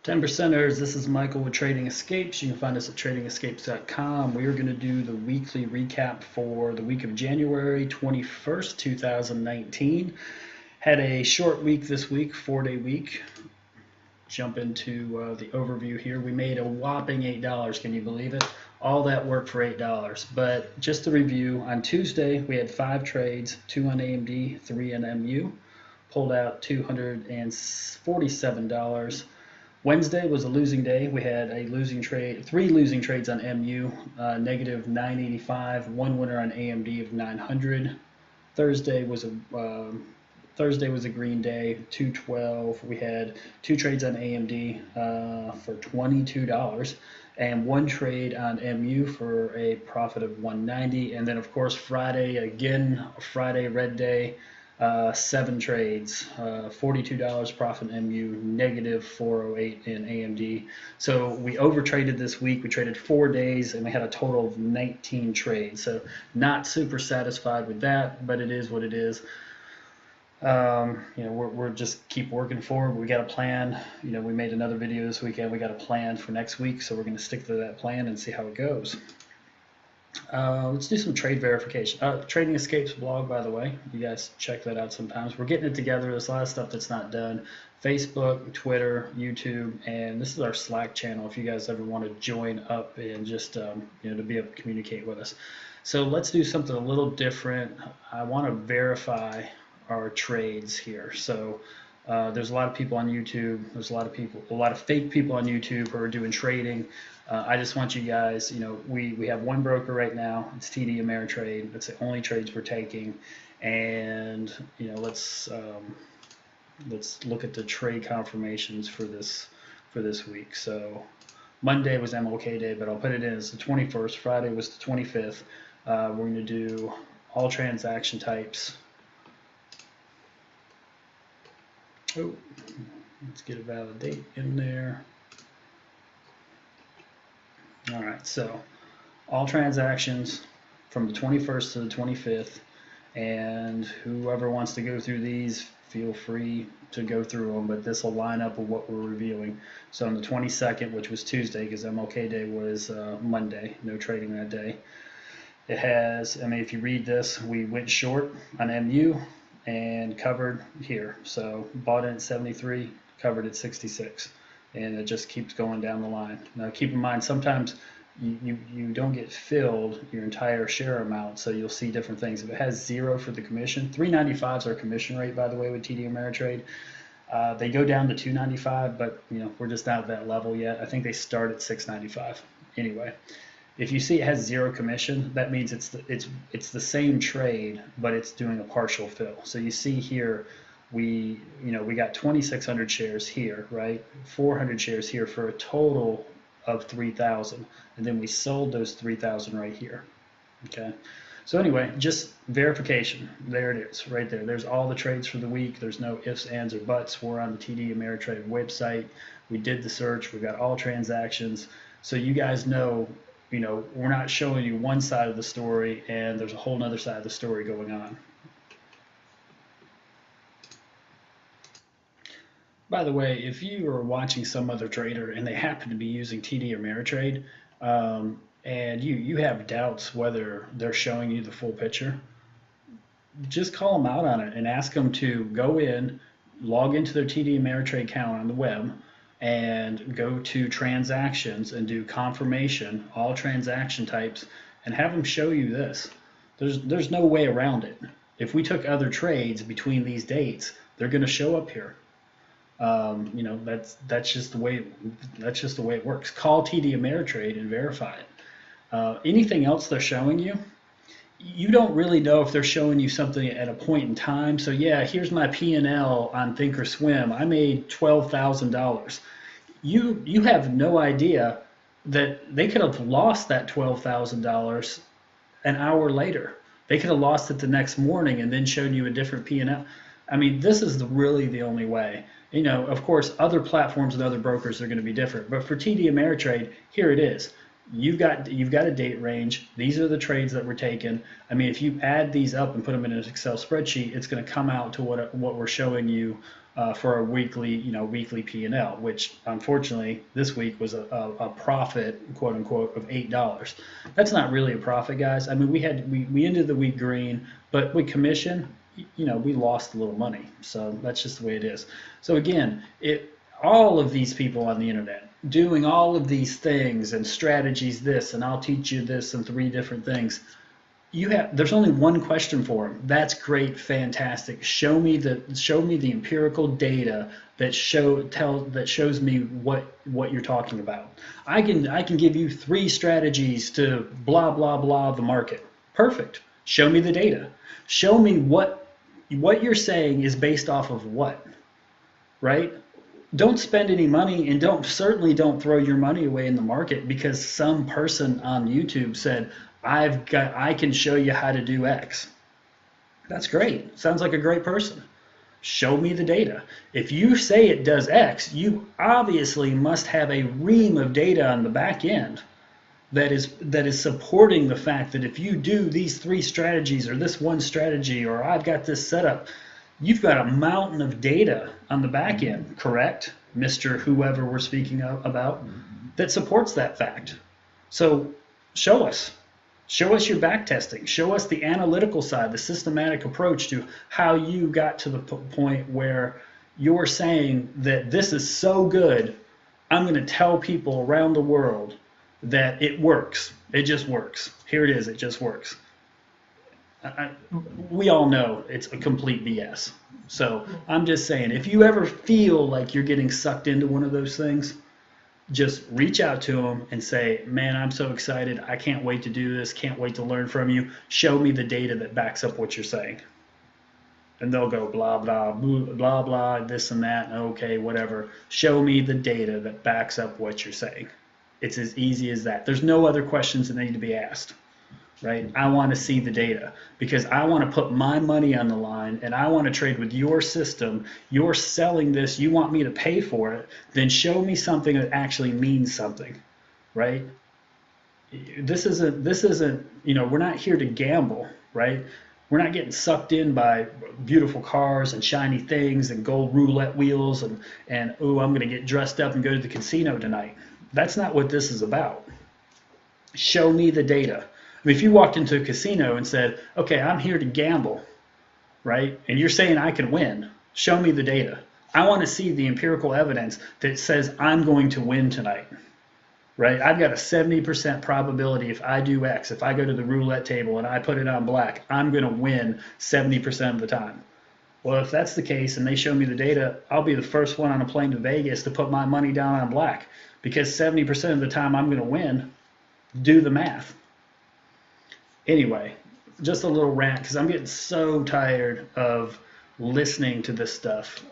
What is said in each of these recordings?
10%ers, this is Michael with Trading Escapes. You can find us at tradingescapes.com. We are going to do the weekly recap for the week of January 21st, 2019. Had a short week this week, 4-day week. Jump into the overview here. We made a whopping $8. Can you believe it? All that work for $8. But just to review, on Tuesday we had 5 trades, 2 on AMD, 3 on MU. Pulled out $247. Wednesday was a losing day. We had a losing trade, 3 losing trades on MU, negative 985, 1 winner on AMD of 900. Thursday was a green day, 212. We had 2 trades on AMD for $22, and 1 trade on MU for a profit of $190. And then of course Friday, again, Friday red day. 7 trades, $42 profit in MU, negative 408 in AMD. So we overtraded this week. We traded 4 days and we had a total of 19 trades. So not super satisfied with that, but it is what it is. We're just keep working forward. We got a plan. We made another video this weekend. We got a plan for next week, so we're going to stick to that plan and see how it goes. Let's do some trade verification. Trading Escapes blog, by the way. You guys check that out sometimes. We're getting it together. There's a lot of stuff that's not done. Facebook, Twitter, YouTube, and this is our Slack channel if you guys ever want to join up and just to be able to communicate with us. So let's do something a little different. I want to verify our trades here. So there's a lot of people on YouTube. There's a lot of fake people on YouTube who are doing trading. I just want you guys, we have one broker right now. It's TD Ameritrade. That's the only trades we're taking. And let's look at the trade confirmations for this week. So Monday was MLK Day, but I'll put it in as the 21st. Friday was the 25th. We're going to do all transaction types. Oh, let's get a valid date in there. All right, so all transactions from the 21st to the 25th, and whoever wants to go through these, feel free to go through them, but this will line up with what we're reviewing. So on the 22nd, which was Tuesday, because MLK Day was Monday, no trading that day, it has, if you read this, we went short on MU and covered here. So bought in at 73, covered at 66. And it just keeps going down the line. Now keep in mind, sometimes you don't get filled your entire share amount, so you'll see different things. If it has 0 for the commission, 395 is our commission rate, by the way, with TD Ameritrade. They go down to 295, but we're just not at that level yet. I think they start at 695. Anyway, if you see it has 0 commission, that means it's the same trade, but it's doing a partial fill. So you see here, we got 2,600 shares here, right? 400 shares here for a total of 3,000, and then we sold those 3,000 right here. Okay. So anyway, just verification. There it is, right there. There's all the trades for the week. There's no ifs, ands, or buts. We're on the TD Ameritrade website. We did the search. We got all transactions. So you guys know, we're not showing you one side of the story, and there's a whole other side of the story going on. By the way, if you are watching some other trader and they happen to be using TD Ameritrade, and you have doubts whether they're showing you the full picture, just call them out on it and ask them to go in, log into their TD Ameritrade account on the web, and go to transactions and do confirmation, all transaction types, and have them show you this. There's no way around it. If we took other trades between these dates, they're going to show up here. That's just the way it works. Call TD Ameritrade and verify it. Anything else they're showing you, you don't really know if they're showing you something at a point in time. So yeah, here's my P&L on Thinkorswim. I made $12,000. You have no idea that they could have lost that $12,000 an hour later. They could have lost it the next morning and then showed you a different P&L. This is really the only way. Of course, other platforms and other brokers are going to be different. But for TD Ameritrade, here it is. You've got a date range. These are the trades that were taken. If you add these up and put them in an Excel spreadsheet, it's going to come out to what we're showing you for a weekly P&L, which unfortunately this week was a profit, quote unquote, of $8. That's not really a profit, guys. I mean, we ended the week green, but with commission, we lost a little money. So that's just the way it is. So again, all of these people on the internet doing all of these things and strategies, this, and I'll teach you this and 3 different things. There's only one question for them. That's great, fantastic. Show me the empirical data that shows me what you're talking about. I can give you 3 strategies to blah blah blah the market. Perfect. Show me the data. Show me what you're saying is based off of what, right? Don't spend any money, and certainly don't throw your money away in the market because some person on YouTube said, I can show you how to do X. That's great. Sounds like a great person. Show me the data. If you say it does X, you obviously must have a ream of data on the back end that is supporting the fact that if you do these 3 strategies or this one strategy or I've got this setup, you've got a mountain of data on the back end, correct, Mr. Whoever we're speaking about, that supports that fact. So show us. Show us your back testing. Show us the analytical side, the systematic approach to how you got to the point where you're saying that this is so good, I'm going to tell people around the world that it works. It just works. Here it is. It just works. We all know it's a complete BS. So I'm just saying, if you ever feel like you're getting sucked into one of those things, just reach out to them and say, man, I'm so excited. I can't wait to do this. Can't wait to learn from you. Show me the data that backs up what you're saying. And they'll go blah, blah, blah, blah, this and that. Okay, whatever. Show me the data that backs up what you're saying. It's as easy as that. There's no other questions that need to be asked. Right? I want to see the data because I want to put my money on the line and I want to trade with your system. You're selling this. You want me to pay for it. Then show me something that actually means something, right? This isn't, we're not here to gamble, right? We're not getting sucked in by beautiful cars and shiny things and gold roulette wheels and oh, I'm going to get dressed up and go to the casino tonight. That's not what this is about. Show me the data. I mean, if you walked into a casino and said, okay, I'm here to gamble, right? And you're saying I can win, show me the data. I want to see the empirical evidence that says I'm going to win tonight, right? I've got a 70% probability if I do X, if I go to the roulette table and I put it on black, I'm going to win 70% of the time. Well, if that's the case and they show me the data, I'll be the first one on a plane to Vegas to put my money down on black because 70% of the time I'm going to win. Do the math. Anyway, just a little rant because I'm getting so tired of listening to this stuff.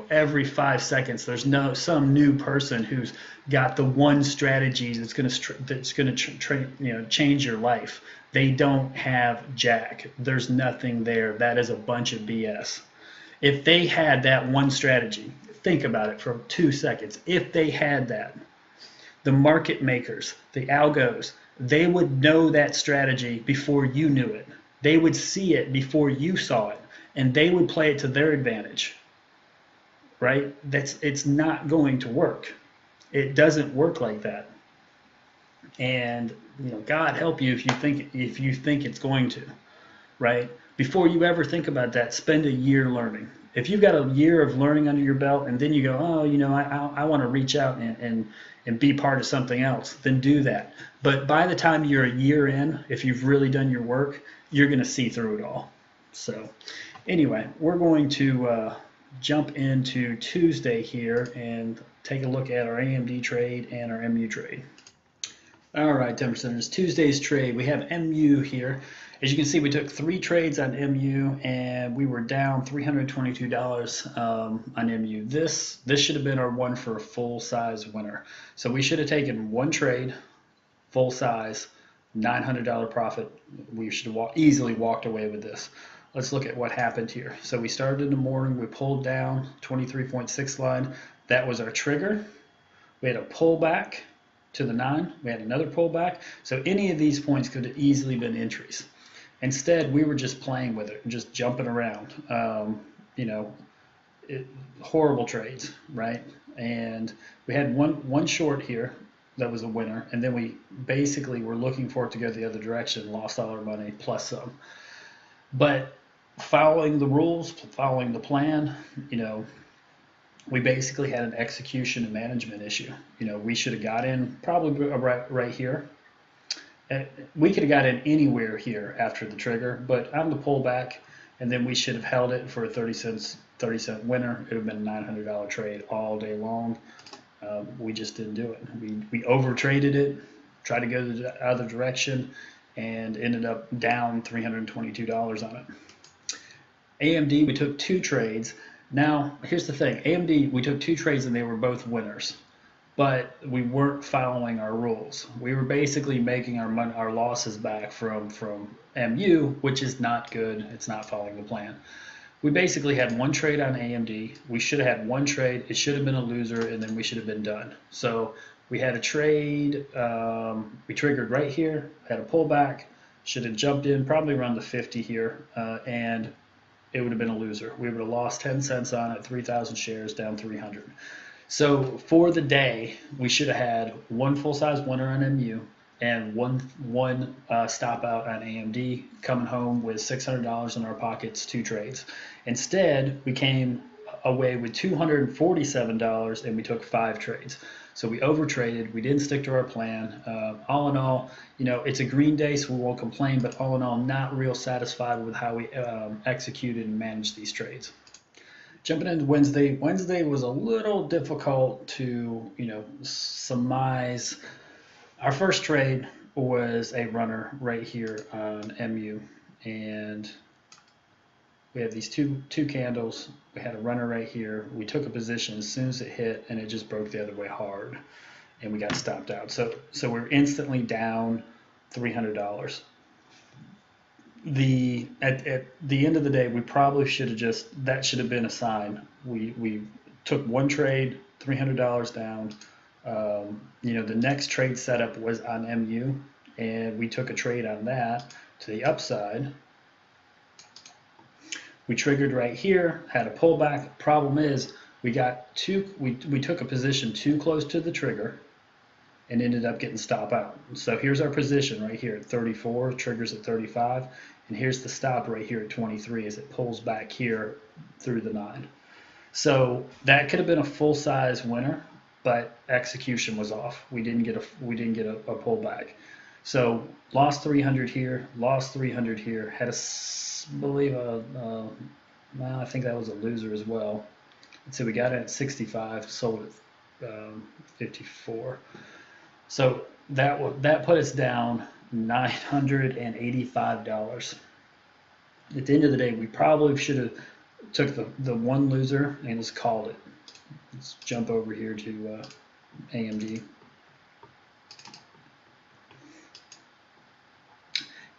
Every 5 seconds there's some new person who's got the one strategy that's going to change your life. They don't have jack. There's nothing there. That is a bunch of BS. If they had that one strategy, think about it for 2 seconds. If they had that, the market makers, the algos, they would know that strategy before you knew it. They would see it before you saw it, and they would play it to their advantage, right? It's not going to work. It doesn't work like that. And God help you if you think it's going to, right? Before you ever think about that, spend a year learning. If you've got a year of learning under your belt, and then you go, oh, I want to reach out and be part of something else, then do that. But by the time you're a year in, if you've really done your work, you're going to see through it all. So anyway, we're going to jump into Tuesday here and take a look at our AMD trade and our MU trade. All right, 10%ers, Tuesday's trade. We have MU here. As you can see, we took 3 trades on MU and we were down $322 on MU. This should have been our one for a full size winner. So we should have taken 1 trade, full size, $900 profit. We should have easily walked away with this. Let's look at what happened here. So we started in the morning, we pulled down 23.6 line. That was our trigger. We had a pullback to the 9. We had another pullback. So any of these points could have easily been entries. Instead, we were just playing with it, just jumping around. horrible trades, right? And we had one short here that was a winner, and then we basically were looking for it to go the other direction, lost all our money plus some. But following the rules, following the plan, you know, we basically had an execution and management issue. You know, we should have got in probably right here. We could have got in anywhere here after the trigger, but on the pullback, and then we should have held it for a 30-cent winner. It would have been a $900 trade all day long. We just didn't do it. We over traded it, tried to go the other direction, and ended up down $322 on it. AMD, we took 2 trades. Now, here's the thing. AMD, we took 2 trades and they were both winners, but we weren't following our rules. We were basically making our losses back from MU, which is not good. It's not following the plan. We basically had 1 trade on AMD. We should have had 1 trade. It should have been a loser, and then we should have been done. So we had a trade. We triggered right here, had a pullback, should have jumped in probably around the 50 here, and it would have been a loser. We would have lost 10 cents on it, 3,000 shares, down 300. So for the day, we should have had 1 full-size winner on MU and one stop out on AMD, coming home with $600 in our pockets, 2 trades. Instead, we came away with $247 and we took 5 trades. So we overtraded. We didn't stick to our plan. All in all, you know, it's a green day, so we won't complain. But all in all, not real satisfied with how we executed and managed these trades. Jumping into Wednesday. Wednesday was a little difficult to, you know, surmise. Our first trade was a runner right here on MU, and we had these two candles. We had a runner right here. We took a position as soon as it hit, and it just broke the other way hard, and we got stopped out. So we're instantly down $300. At the end of the day, we probably should have that should have been a sign. We took 1 trade, $300 down. You know, the next trade setup was on MU, and we took a trade on that to the upside. We triggered right here, had a pullback. Problem is, we took a position too close to the trigger and ended up getting stop out. So here's our position right here at 34, triggers at 35, and here's the stop right here at 23 as it pulls back here through the 9. So that could have been a full-size winner, but execution was off. We didn't get a pullback. So lost 300 here, lost 300 here. Had I think that was a loser as well. And so we got it at 65, sold at 54. So that put us down $985. At the end of the day, we probably should have took the one loser and just called it. Let's jump over here to AMD.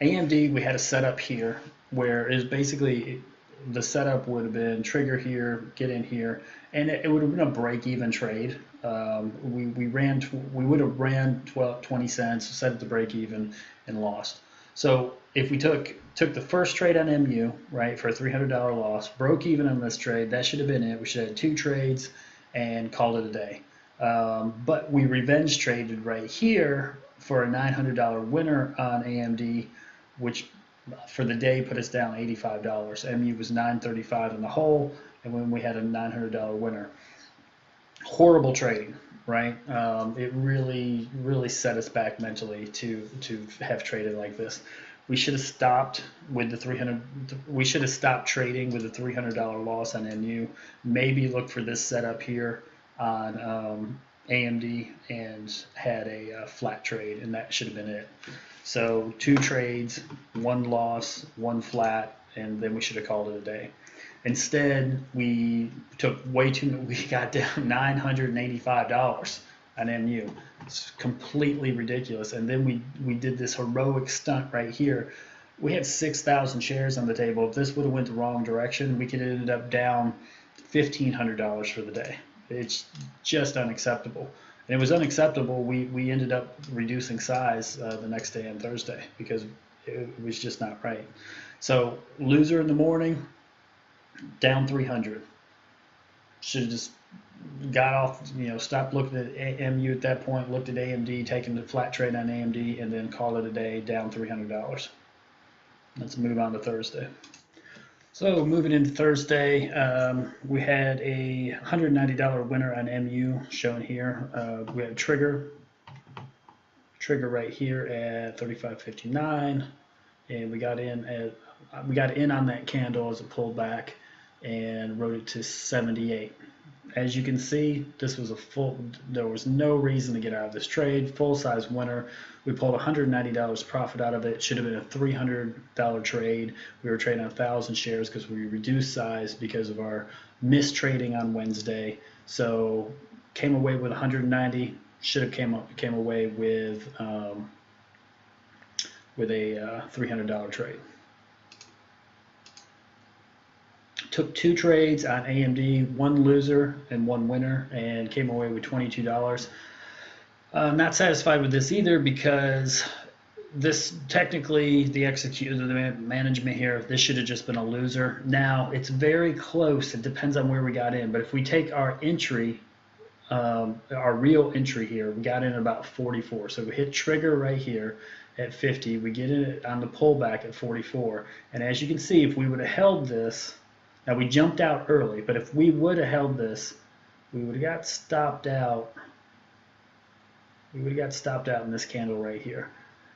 AMD, we had a setup here where it was basically the setup would have been trigger here, get in here, and it would have been a break-even trade. We would have ran 20 cents, set it to break even, and lost. So if we took the first trade on MU, right, for a $300 loss, broke even on this trade, that should have been it. We should have had 2 trades and called it a day. But we revenge traded right here for a $900 winner on AMD, which for the day put us down $85. MU was $935 in the hole, and when we had a $900 winner. Horrible trading, right? It really set us back mentally to have traded like this. We should have stopped with the 300. We should have stopped trading with a $300 loss on MU. Maybe look for this setup here on AMD and had a flat trade, and that should have been it. So 2 trades, 1 loss, 1 flat, and then we should have called it a day. Instead, we took way too. We got down $985 on MU. It's completely ridiculous. And then we did this heroic stunt right here. We had 6,000 shares on the table. If this would have went the wrong direction, we could have ended up down $1,500 for the day. It's just unacceptable. And it was unacceptable. We ended up reducing size the next day on Thursday because it was just not right. So loser in the morning, down 300. Should have just got off, stopped looking at MU at that point, looked at AMD, taken the flat trade on AMD, and then call it a day, down $300. Let's move on to Thursday. So moving into Thursday, we had a $190 winner on MU shown here. We had trigger right here at 35.59, and we got in on that candle as it pulled back and rode it to 78. As you can see, this was there was no reason to get out of this trade. Full size winner. We pulled $190 profit out of it. It should have been a $300 trade. We were trading 1,000 shares because we reduced size because of our mistrading on Wednesday. So came away with 190. Should have came away with a $300 trade. Took 2 trades on AMD, 1 loser and 1 winner, and came away with $22. Not satisfied with this either, because this technically the management here, this should have just been a loser. Now it's very close. It depends on where we got in, but if we take our entry, our real entry here, we got in at about 44. So we hit trigger right here at 50. We get in on the pullback at 44, and as you can see, if we would have held this. Now we jumped out early, but if we would have held this, we would have got stopped out. We would have got stopped out in this candle right here.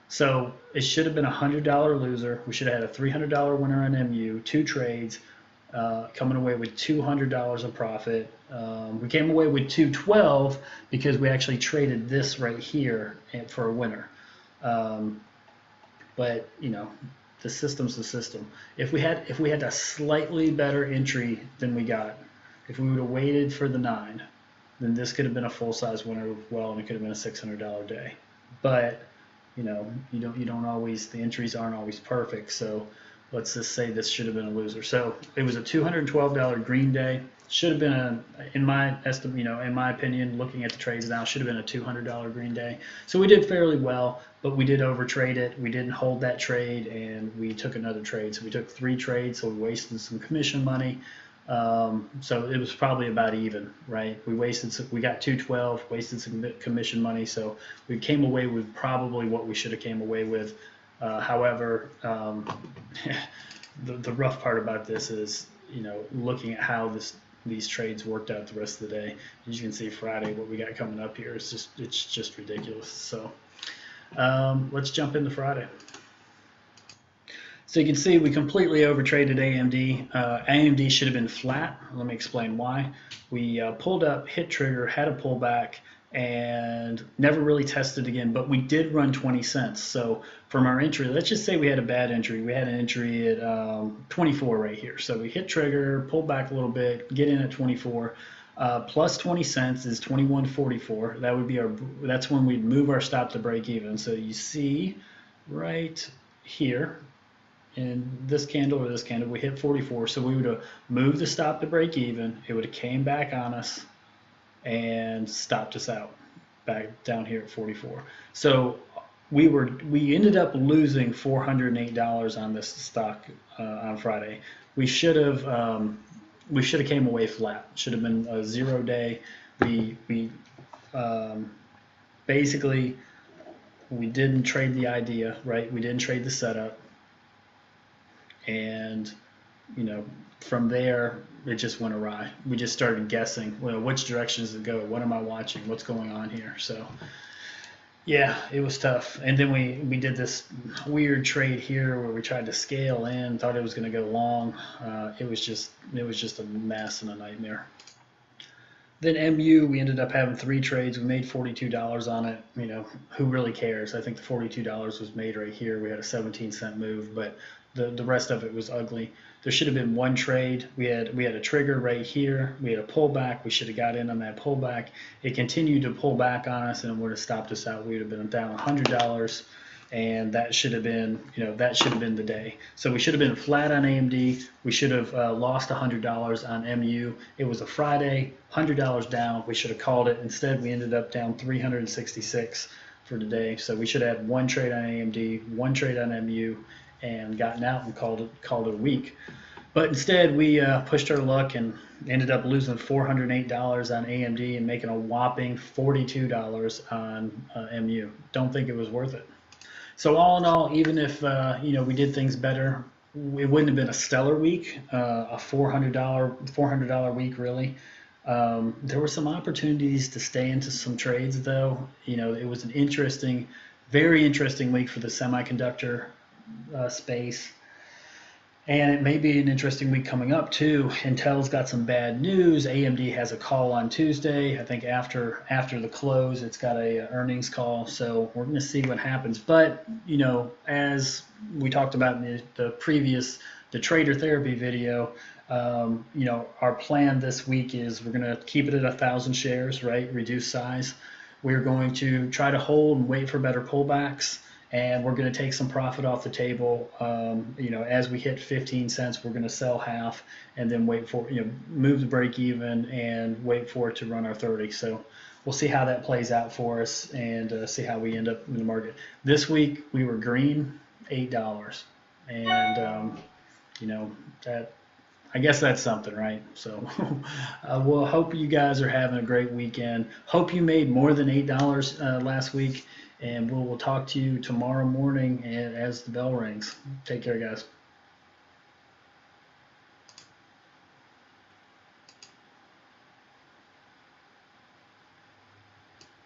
So it should have been a $100 loser. We should have had a $300 winner on MU, 2 trades, coming away with $200 of profit. We came away with $212 because we actually traded this right here for a winner. But the system's the system. If we had a slightly better entry than we got, if we would have waited for the 9, then this could have been a full-size winner as well, and it could have been a $600 day. But you don't always, the entries aren't always perfect. So let's just say this should have been a loser. So it was a $212 green day. Should have been in my estimate, in my opinion, looking at the trades now, should have been a $200 green day. So we did fairly well, but we did overtrade it. We didn't hold that trade, and we took another trade. So we took 3 trades, so we wasted some commission money. So it was probably about even, right? We got 212, wasted some commission money, so we came away with probably what we should have came away with. However, the rough part about this is, looking at how these trades worked out the rest of the day. As you can see, Friday, what we got coming up here is it's just ridiculous. So let's jump into Friday. So you can see we completely overtraded AMD. AMD should have been flat. Let me explain why. We pulled up, hit trigger, had a pullback, and never really tested again, but we did run 20 cents. So from our entry, let's just say we had a bad entry. We had an entry at 24 right here. So we hit trigger, pulled back a little bit, get in at 24. Plus 20 cents is 21.44. That would be that's when we'd move our stop to break even. So you see right here, in this candle or this candle, we hit 44, so we would have moved the stop to break even. It would have came back on us and stopped us out back down here at 44. So we ended up losing $408 on this stock on Friday. We should have came away flat. Should have been a 0 day. Basically we didn't trade the idea, right? We didn't trade the setup. And from there it just went awry. We just started guessing, which direction does it go? What am I watching? What's going on here? So yeah, it was tough. And then we did this weird trade here where we tried to scale in, thought it was going to go long. It was just a mess and a nightmare. Then MU, we ended up having 3 trades. We made $42 on it. Who really cares? I think the $42 was made right here. We had a 17-cent move, but the rest of it was ugly. There should have been 1 trade. We had a trigger right here. We had a pullback. We should have got in on that pullback. It continued to pull back on us, and it would have stopped us out. We would have been down $100, and that should have been the day. So we should have been flat on AMD. We should have lost $100 on MU. It was a Friday, $100 down. We should have called it. Instead, we ended up down $366 for today. So we should have had 1 trade on AMD, 1 trade on MU, and gotten out and called it a week. But instead, we pushed our luck and ended up losing $408 on AMD and making a whopping $42 on MU. Don't think it was worth it. So all in all, even if we did things better, it wouldn't have been a stellar week, a $400 week really. There were some opportunities to stay into some trades though. It was an interesting, very interesting week for the semiconductor space. And it may be an interesting week coming up too. Intel's got some bad news. AMD has a call on Tuesday. I think after the close, it's got a earnings call. So we're going to see what happens. But as we talked about in the trader therapy video, our plan this week is we're going to keep it at 1,000 shares, right? Reduce size. We're going to try to hold and wait for better pullbacks. And we're going to take some profit off the table. As we hit 15 cents, we're going to sell half and then wait for, move the break even and wait for it to run our 30. So we'll see how that plays out for us and see how we end up in the market. This week we were green, $8. And, that, I guess that's something, right? So we'll hope you guys are having a great weekend. Hope you made more than $8 last week. And we'll talk to you tomorrow morning as the bell rings. Take care, guys.